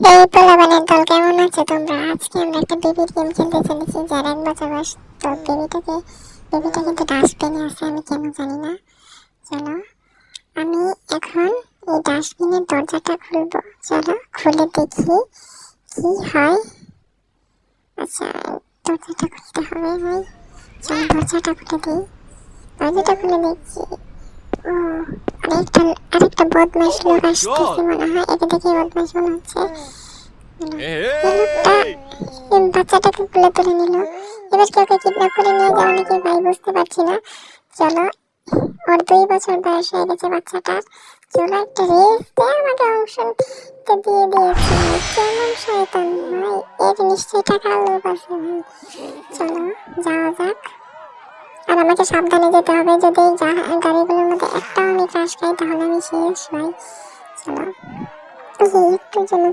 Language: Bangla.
এই পোলাপানের দল কেমন আছো তোমরা? আজকে আমরা একটা বেবির গেম খেলতে চলেছি। যার 1 বছর বয়স, তো বেবিটা কিন্তু ডাস্টবিনে আছে, আমি কেন জানি না। চলো আমি এখন এই ডাস্টবিনের দরজাটা খুলবো। চলো খুলে দেখি কি হয়। আচ্ছা, দরজাটা খুলতে হবে ভাই। চলো দরজাটা খুলে দিই। দরজাটা খুলে দেখছি ও আরেকটা বদমাইশ লোক আসতেছে মনে হয়। একে দেখে বদমাইশ মনে হচ্ছে। বাচ্চাটাকে কোলে তুলে নিল। এবার কেউ কিডন্যাপ করে নিয়ে যাও নাকি ভাই, বুঝতে পারছি না। চলো, ওর 2 বছর বয়স হয়ে গেছে বাচ্চাটার। চলো একটা রেস দিয়ে আমাকে অংশটা দিয়ে দিয়েছে। কেমন শয়তান ভাই, এর নিশ্চয়ই টাকার লোভ আছে ভাই। চলো যাওয়া যাক। আর আমাকে সাবধানে যেতে হবে, যদি গাড়িগুলোর মধ্যে একটাও আমি ক্রাশ খাই তাহলে আমি শেষ ভাই। চলো একটু জন্য